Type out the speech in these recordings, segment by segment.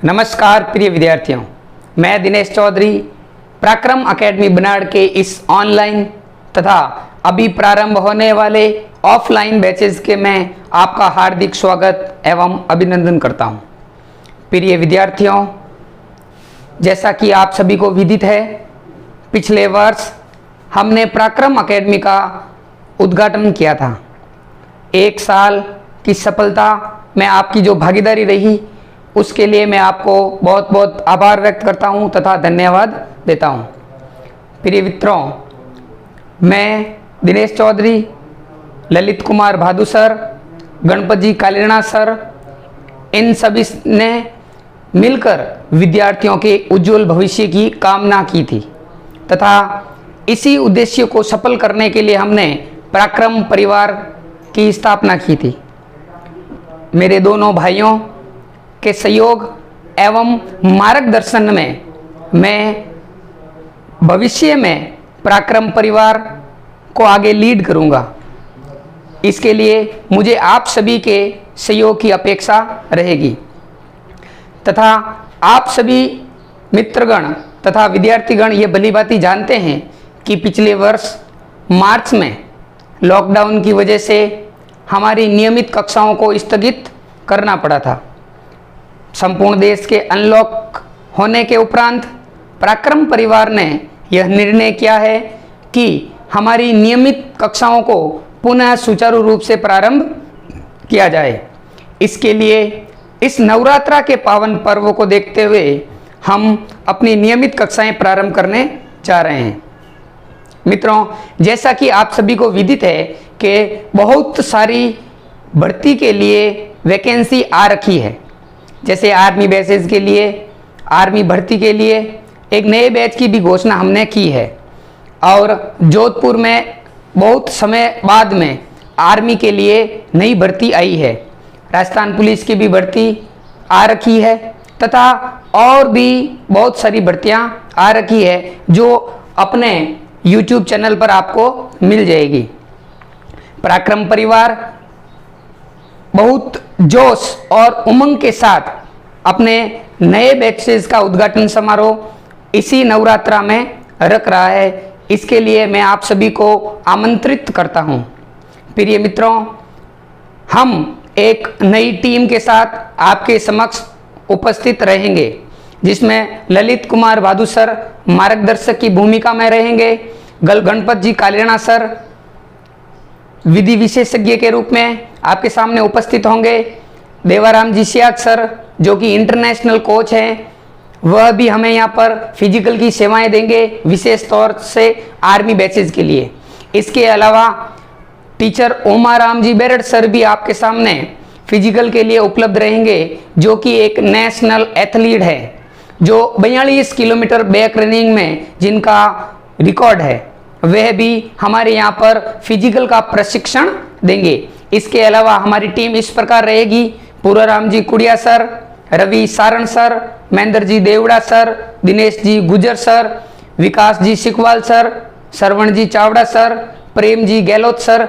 नमस्कार प्रिय विद्यार्थियों, मैं दिनेश चौधरी पराक्रम अकेडमी बनाड़ के इस ऑनलाइन तथा अभी प्रारंभ होने वाले ऑफलाइन बैचेस के मैं आपका हार्दिक स्वागत एवं अभिनंदन करता हूं। प्रिय विद्यार्थियों, जैसा कि आप सभी को विदित है, पिछले वर्ष हमने पराक्रम अकेडमी का उद्घाटन किया था। एक साल की सफलता में आपकी जो भागीदारी रही उसके लिए मैं आपको बहुत बहुत आभार व्यक्त करता हूं तथा धन्यवाद देता हूं। प्रिय मित्रों, मैं दिनेश चौधरी, ललित कुमार भादु सर, गणपत जी कालीणा सर, इन सभी ने मिलकर विद्यार्थियों के उज्जवल भविष्य की कामना की थी तथा इसी उद्देश्य को सफल करने के लिए हमने पराक्रम परिवार की स्थापना की थी। मेरे दोनों भाइयों के सहयोग एवं मार्गदर्शन में मैं भविष्य में पराक्रम परिवार को आगे लीड करूंगा। इसके लिए मुझे आप सभी के सहयोग की अपेक्षा रहेगी तथा आप सभी मित्रगण तथा विद्यार्थीगण ये भली भांति जानते हैं कि पिछले वर्ष मार्च में लॉकडाउन की वजह से हमारी नियमित कक्षाओं को स्थगित करना पड़ा था। संपूर्ण देश के अनलॉक होने के उपरांत पराक्रम परिवार ने यह निर्णय किया है कि हमारी नियमित कक्षाओं को पुनः सुचारू रूप से प्रारंभ किया जाए। इसके लिए इस नवरात्रा के पावन पर्व को देखते हुए हम अपनी नियमित कक्षाएं प्रारंभ करने जा रहे हैं। मित्रों, जैसा कि आप सभी को विदित है कि बहुत सारी भर्ती के लिए वैकेंसी आ रखी है। जैसे आर्मी बैचेस के लिए, आर्मी भर्ती के लिए एक नए बैच की भी घोषणा हमने की है और जोधपुर में बहुत समय बाद में आर्मी के लिए नई भर्ती आई है। राजस्थान पुलिस की भी भर्ती आ रखी है तथा और भी बहुत सारी भर्तियां आ रखी है जो अपने YouTube चैनल पर आपको मिल जाएगी। पराक्रम परिवार बहुत जोश और उमंग के साथ अपने नए बैचेस का उद्घाटन समारोह इसी नवरात्रा में रख रहा है। इसके लिए मैं आप सभी को आमंत्रित करता हूं। प्रिय मित्रों, हम एक नई टीम के साथ आपके समक्ष उपस्थित रहेंगे जिसमें ललित कुमार भादु सर मार्गदर्शक की भूमिका में रहेंगे, गणपत जी कालीणा सर विधि विशेषज्ञ के रूप में आपके सामने उपस्थित होंगे, देवाराम जी सियाग सर जो कि इंटरनेशनल कोच हैं, वह भी हमें यहाँ पर फिजिकल की सेवाएं देंगे विशेष तौर से आर्मी बैचेस के लिए। इसके अलावा टीचर ओमाराम जी बेरड सर भी आपके सामने फिजिकल के लिए उपलब्ध रहेंगे जो कि एक नेशनल एथलीट है जो 42 किलोमीटर बैक रनिंग में जिनका रिकॉर्ड है, वह भी हमारे यहाँ पर फिजिकल का प्रशिक्षण देंगे। इसके अलावा हमारी टीम इस प्रकार रहेगी: पूराराम जी कुड़िया sir, Ravi Saran sir, Mahendra ji Devda sir, Dinesh ji गुजर सर, विकास जी सिकवाल सर, श्रवण जी Chavda sir, Prem ji Gehlot sir,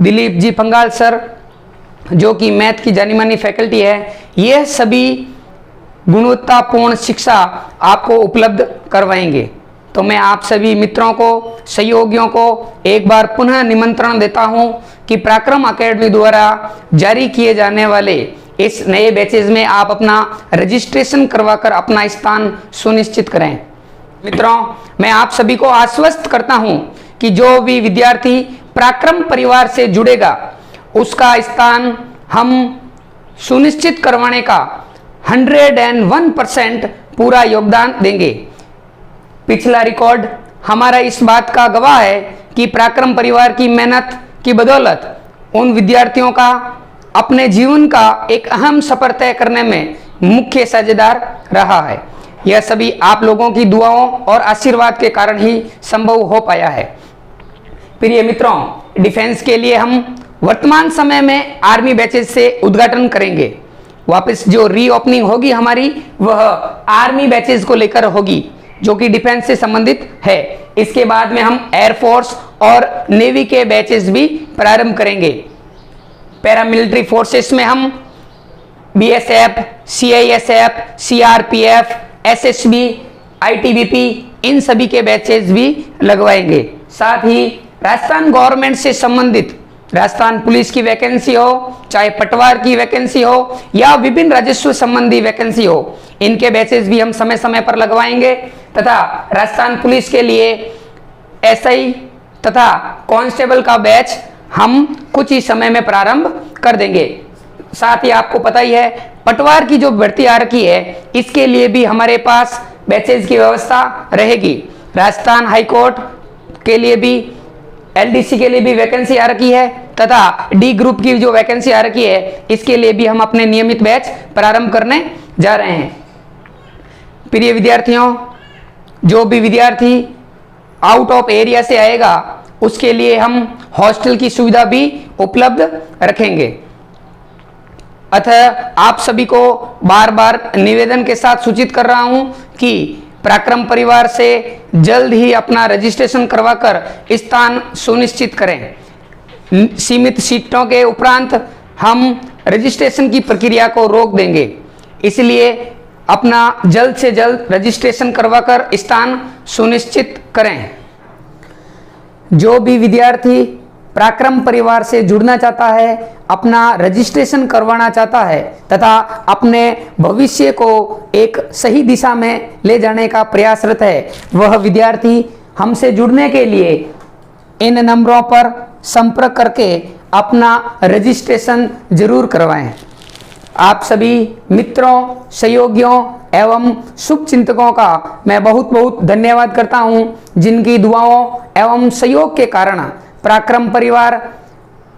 Dilip ji पंगाल sir जो कि मैथ की जानी मानी फैकल्टी है। यह सभी गुणवत्तापूर्ण शिक्षा आपको उपलब्ध करवाएंगे। तो मैं आप सभी मित्रों को, सहयोगियों को एक बार पुनः निमंत्रण देता हूं कि पराक्रम अकेडमी द्वारा जारी किए जाने वाले इस नए बैचेज में आप अपना रजिस्ट्रेशन करवाकर अपना स्थान सुनिश्चित करें। मित्रों, मैं आप सभी को आश्वस्त करता हूं कि जो भी विद्यार्थी पराक्रम परिवार से जुड़ेगा उसका स्थान हम सुनिश्चित करवाने का 101% पूरा योगदान देंगे। पिछला रिकॉर्ड हमारा इस बात का गवाह है कि पराक्रम परिवार की मेहनत की बदौलत उन विद्यार्थियों का अपने जीवन का एक अहम सफर तय करने में मुख्य साझेदार रहा है। यह सभी आप लोगों की दुआओं और आशीर्वाद के कारण ही संभव हो पाया है। प्रिय मित्रों, डिफेंस के लिए हम वर्तमान समय में आर्मी बैचेस से उद्घाटन करेंगे। वापस जो रीओपनिंग होगी हमारी वह आर्मी बैचेस को लेकर होगी जो कि डिफेंस से संबंधित है। इसके बाद में हम एयरफोर्स और नेवी के बैचेस भी प्रारंभ करेंगे। पैरामिलिट्री फोर्सेस में हम BSF, CISF, CRPF, SSB, ITBP, इन सभी के बैचेज भी लगवाएंगे। साथ ही राजस्थान गवर्नमेंट से संबंधित राजस्थान पुलिस की वैकेंसी हो, चाहे पटवार की वैकेंसी हो या विभिन्न राजस्व संबंधी वैकेंसी हो, इनके बैचेज भी हम समय समय पर लगवाएंगे तथा राजस्थान पुलिस के लिए SI तथा कांस्टेबल का बैच हम कुछ ही समय में प्रारंभ कर देंगे। साथ ही आपको पता ही है पटवार की जो भर्ती आ रखी है, इसके लिए भी हमारे पास बैचेज की व्यवस्था रहेगी। राजस्थान हाई कोर्ट के लिए भी, LDC के लिए भी वैकेंसी आ रखी है तथा D ग्रुप की जो वैकेंसी आ रखी है, इसके लिए भी हम अपने नियमित बैच प्रारंभ करने जा रहे हैं। प्रिय विद्यार्थियों, जो भी विद्यार्थी आउट ऑफ एरिया से आएगा उसके लिए हम हॉस्टल की सुविधा भी उपलब्ध रखेंगे। अतः आप सभी को बार बार निवेदन के साथ सूचित कर रहा हूं कि पराक्रम परिवार से जल्द ही अपना रजिस्ट्रेशन करवाकर स्थान सुनिश्चित करें। सीमित सीटों के उपरांत हम रजिस्ट्रेशन की प्रक्रिया को रोक देंगे, इसलिए अपना जल्द से जल्द रजिस्ट्रेशन करवाकर स्थान सुनिश्चित करें। जो भी विद्यार्थी पराक्रम परिवार से जुड़ना चाहता है, अपना रजिस्ट्रेशन करवाना चाहता है तथा अपने भविष्य को एक सही दिशा में ले जाने का प्रयासरत है, वह विद्यार्थी हमसे जुड़ने के लिए इन नंबरों पर संपर्क करके अपना रजिस्ट्रेशन जरूर करवाएं। आप सभी मित्रों, सहयोगियों एवं शुभचिंतकों का मैं बहुत बहुत धन्यवाद करता हूं, जिनकी दुआओं एवं सहयोग के कारण पराक्रम परिवार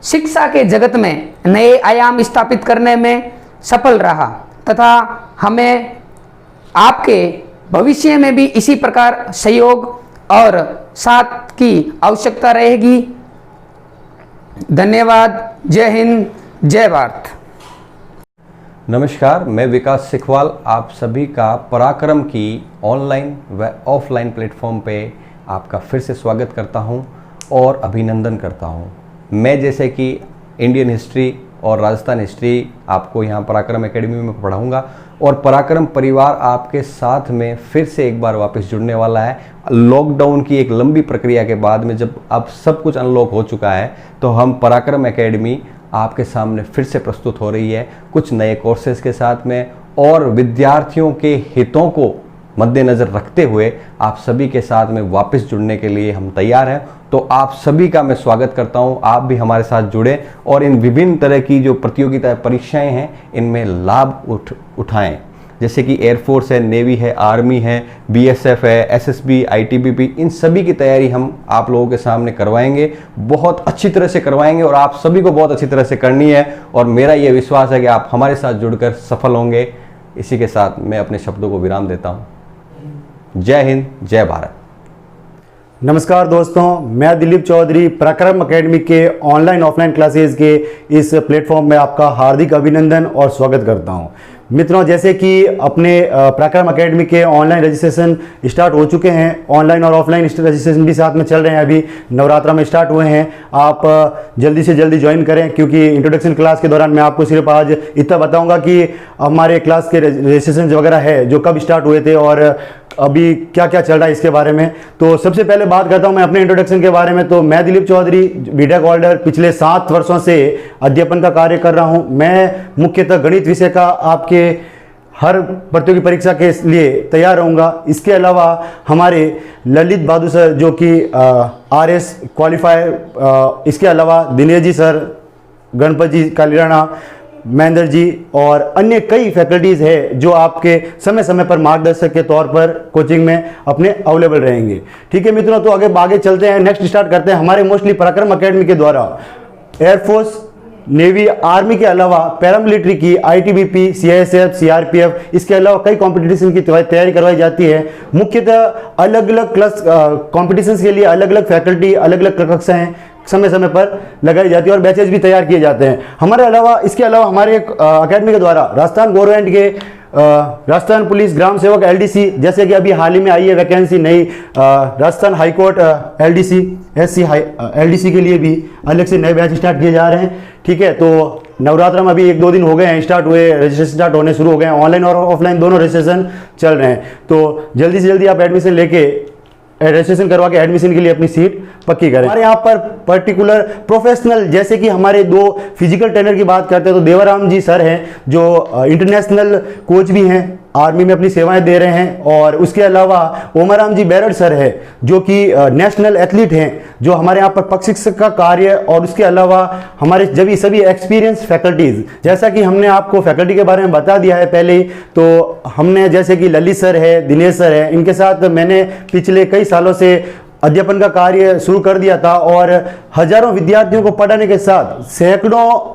शिक्षा के जगत में नए आयाम स्थापित करने में सफल रहा तथा हमें आपके भविष्य में भी इसी प्रकार सहयोग और साथ की आवश्यकता रहेगी। धन्यवाद। जय हिंद, जय भारत। नमस्कार, मैं विकास सिखवाल आप सभी का पराक्रम की ऑनलाइन व ऑफलाइन प्लेटफॉर्म पे आपका फिर से स्वागत करता हूं और अभिनंदन करता हूं। मैं जैसे कि इंडियन हिस्ट्री और राजस्थान हिस्ट्री आपको यहाँ पराक्रम एकेडमी में पढ़ाऊंगा और पराक्रम परिवार आपके साथ में फिर से एक बार वापस जुड़ने वाला है। लॉकडाउन की एक लंबी प्रक्रिया के बाद में जब अब सब कुछ अनलॉक हो चुका है, तो हम पराक्रम एकेडमी आपके सामने फिर से प्रस्तुत हो रही है कुछ नए कोर्सेज के साथ में, और विद्यार्थियों के हितों को मद्देनज़र रखते हुए आप सभी के साथ में वापस जुड़ने के लिए हम तैयार हैं। तो आप सभी का मैं स्वागत करता हूं, आप भी हमारे साथ जुड़े और इन विभिन्न तरह की जो प्रतियोगिता परीक्षाएं हैं इनमें लाभ उठाएं, जैसे कि एयरफोर्स है, नेवी है, आर्मी है, BSF है, SSB, ITBP, इन सभी की तैयारी हम आप लोगों के सामने करवाएंगे, बहुत अच्छी तरह से करवाएंगे और आप सभी को बहुत अच्छी तरह से करनी है और मेरा ये विश्वास है कि आप हमारे साथ जुड़कर सफल होंगे। इसी के साथ मैं अपने शब्दों को विराम देता हूँ। जय हिंद, जय भारत। नमस्कार दोस्तों, मैं दिलीप चौधरी पराक्रम एकेडमी के ऑनलाइन ऑफलाइन क्लासेस के इस प्लेटफॉर्म में आपका हार्दिक अभिनंदन और स्वागत करता हूं। मित्रों, जैसे कि अपने पराक्रम एकेडमी के ऑनलाइन रजिस्ट्रेशन स्टार्ट हो चुके हैं, ऑनलाइन और ऑफलाइन रजिस्ट्रेशन भी साथ में चल रहे हैं, अभी नवरात्रा में स्टार्ट हुए हैं। आप जल्दी से जल्दी ज्वाइन करें, क्योंकि इंट्रोडक्शन क्लास के दौरान मैं आपको सिर्फ आज इतना बताऊंगा कि हमारे क्लास के रजिस्ट्रेशन वगैरह है जो कब स्टार्ट हुए थे और अभी क्या क्या चल रहा है इसके बारे में। तो सबसे पहले बात करता हूं मैं अपने इंट्रोडक्शन के बारे में। तो मैं दिलीप चौधरी बीटेक होल्डर पिछले 7 वर्षों से अध्यापन का कार्य कर रहा हूं। मैं मुख्यतः गणित विषय का आपके हर प्रतियोगी परीक्षा के लिए तैयार रहूंगा। इसके अलावा हमारे ललित बहादुर सर जो कि RS क्वालिफायर, इसके अलावा दिनेश जी सर, गणपत जी कालीराणा, महेंद्र जी और अन्य कई फैकल्टीज़ है जो आपके समय समय पर मार्गदर्शक के तौर पर कोचिंग में अपने अवेलेबल रहेंगे। ठीक है मित्रों, तो आगे चलते हैं, नेक्स्ट स्टार्ट करते हैं। हमारे मोस्टली पराक्रम एकेडमी के द्वारा एयरफोर्स, नेवी, आर्मी के अलावा पैरामिलिट्री की ITBP, CISF, CRPF, इसके अलावा कई कॉम्पिटिशन की तैयारी करवाई जाती है। मुख्यतः अलग अलग क्लास कॉम्पिटिशन्स के लिए अलग अलग फैकल्टी, अलग अलग कक्षाएं समय समय पर लगाई जाती है और बैचेज भी तैयार किए जाते हैं। इसके अलावा हमारे अकेडमी के द्वारा राजस्थान गवर्नमेंट के राजस्थान पुलिस ग्राम सेवक LDC, जैसे कि अभी हाल ही में आई है वैकेंसी नई, Rajasthan high court LDC, SC LDC के लिए भी अलग से नए बैच स्टार्ट किए जा रहे हैं। ठीक है, तो नवरात्र में अभी 1-2 दिन हो गए हैं स्टार्ट हुए, रजिस्ट्रेशन स्टार्ट होने शुरू हो गए हैं, ऑनलाइन और ऑफलाइन दोनों रजिस्ट्रेशन चल रहे हैं। तो जल्दी से जल्दी आप एडमिशन लेके रजिस्ट्रेशन करवा के एडमिशन के लिए अपनी सीट पक्की करें। हमारे यहाँ पर पर्टिकुलर प्रोफेशनल, जैसे कि हमारे 2 फिजिकल ट्रेनर की बात करते हैं तो देवाराम जी सर हैं जो इंटरनेशनल कोच भी हैं, आर्मी में अपनी सेवाएं दे रहे हैं, और उसके अलावा ओमाराम जी बैरड सर है जो कि नेशनल एथलीट हैं, जो हमारे यहाँ पर पक्ष शिक्षक का कार्य, और उसके अलावा हमारे जब सभी एक्सपीरियंस फैकल्टीज, जैसा कि हमने आपको फैकल्टी के बारे में बता दिया है पहले ही, तो हमने जैसे कि ललित सर है, दिनेश सर है, इनके साथ मैंने पिछले कई सालों से अध्यापन का कार्य शुरू कर दिया था, और हजारों विद्यार्थियों को पढ़ाने के साथ सैकड़ों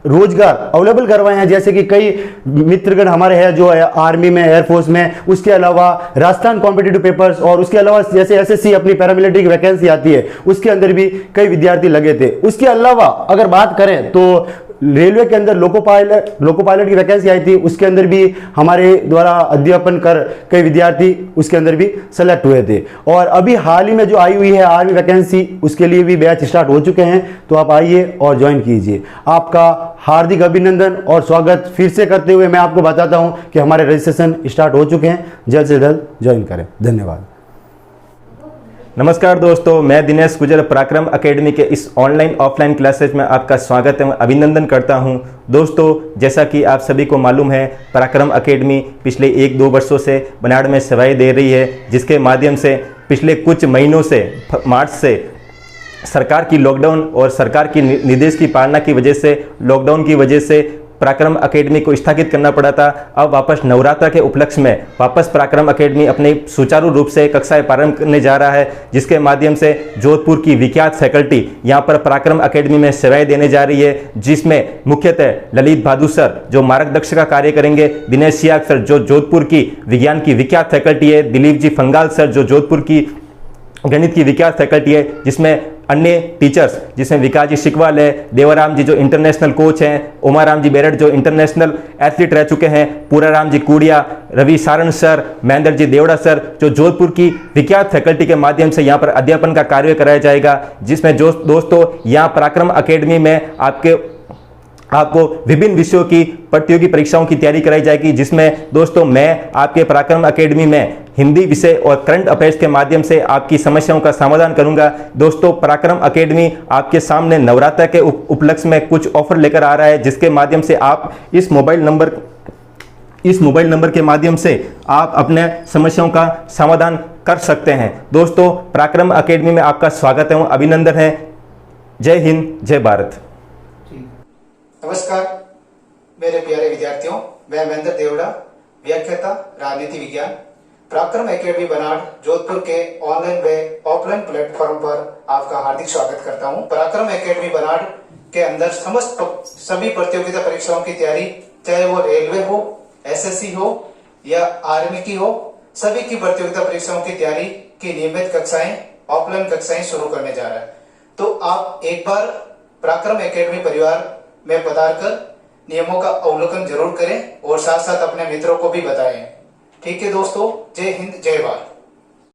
रोजगार अवेलेबल करवाए हैं। जैसे कि कई मित्रगण हमारे हैं जो आर्मी में, एयरफोर्स में, उसके अलावा राजस्थान कॉम्पिटिटिव पेपर्स, और उसके अलावा जैसे एसएससी अपनी पैरामिलिट्री की वैकेंसी आती है उसके अंदर भी कई विद्यार्थी लगे थे। उसके अलावा अगर बात करें तो रेलवे के अंदर लोको पायलट की वैकेंसी आई थी, उसके अंदर भी हमारे द्वारा अध्यापन कर कई विद्यार्थी उसके अंदर भी सेलेक्ट हुए थे। और अभी हाल ही में जो आई हुई है आर्मी वैकेंसी, उसके लिए भी बैच स्टार्ट हो चुके हैं, तो आप आइए और ज्वाइन कीजिए। आपका हार्दिक अभिनंदन और स्वागत फिर से करते हुए मैं आपको बताता हूं कि हमारे रजिस्ट्रेशन स्टार्ट हो चुके हैं, जल्द से जल्द ज्वाइन करें। धन्यवाद। नमस्कार दोस्तों, मैं दिनेश गुजर पराक्रम एकेडमी के इस ऑनलाइन ऑफलाइन क्लासेज में आपका स्वागत एवं अभिनंदन करता हूं। दोस्तों, जैसा कि आप सभी को मालूम है, पराक्रम एकेडमी पिछले 1-2 वर्षों से बनाड़ में सेवाएं दे रही है, जिसके माध्यम से पिछले कुछ महीनों से, मार्च से, सरकार की लॉकडाउन और सरकार की निर्देश की पालना की वजह से, लॉकडाउन की वजह से पराक्रम एकेडमी को स्थगित करना पड़ा था। अब वापस नवरात्र के उपलक्ष्य में वापस पराक्रम एकेडमी अपने सुचारू रूप से कक्षाएं प्रारंभ करने जा रहा है, जिसके माध्यम से जोधपुर की विख्यात फैकल्टी यहां पर पराक्रम एकेडमी में सेवाएं देने जा रही है, जिसमें मुख्यतः ललित बहादुर सर जो मार्गदर्शक का कार्य करेंगे, दिनेश सियाग सर जो जोधपुर की विज्ञान की विख्यात फैकल्टी है, दिलीप जी फंगाल सर जो जोधपुर की गणित की विख्यात फैकल्टी है, जिसमें अन्य टीचर्स जिसमें विकास जी शिकवाल है, देवाराम जी जो इंटरनेशनल कोच हैं, उमाराम जी बेरड जो इंटरनेशनल एथलीट रह चुके हैं, पूराराम जी कूड़िया, रवि सारण सर, महेंद्र जी देवड़ा सर, जो जोधपुर की विख्यात फैकल्टी के माध्यम से यहाँ पर अध्यापन का कार्य कराया जाएगा, जिसमें जो दोस्तों यहाँ पराक्रम एकेडमी में आपको विभिन्न विषयों की प्रतियोगी परीक्षाओं की तैयारी कराई जाएगी, जिसमें दोस्तों मैं आपके पराक्रम एकेडमी में हिंदी विषय और करंट अफेयर्स के माध्यम से आपकी समस्याओं का समाधान करूंगा। दोस्तों, पराक्रम एकेडमी आपके सामने नवरात्र के उपलक्ष्य में कुछ ऑफर लेकर आ रहा है, जिसके माध्यम से आप इस मोबाइल नंबर के माध्यम से आप अपने समस्याओं का समाधान कर सकते हैं। दोस्तों, पराक्रम एकेडमी में आपका स्वागत एवं अभिनंदन है। जय हिंद, जय भारत। नमस्कार मेरे प्यारे विद्यार्थियों, मैं महेंद्र देवड़ा, व्याख्याता राजनीति विज्ञान, पराक्रम एकेडमी बनाड़ जोधपुर के ऑनलाइन व ऑफलाइन प्लेटफॉर्म पर आपका हार्दिक स्वागत करता हूं। पराक्रम एकेडमी बनाड़ के अंदर सभी प्रतियोगिता परीक्षाओं की तैयारी, चाहे वो रेलवे हो, एसएससी हो या आर्मी की हो, सभी की प्रतियोगिता परीक्षाओं की तैयारी की नियमित कक्षाएं, ऑफलाइन कक्षाएं शुरू करने जा रहा है। तो आप एक बार पराक्रम एकेडमी परिवार में पधारकर नियमों का अवलोकन जरूर करें और साथ साथ अपने मित्रों को भी बताएं। ठीक है दोस्तों, जय हिंद, जय भारत।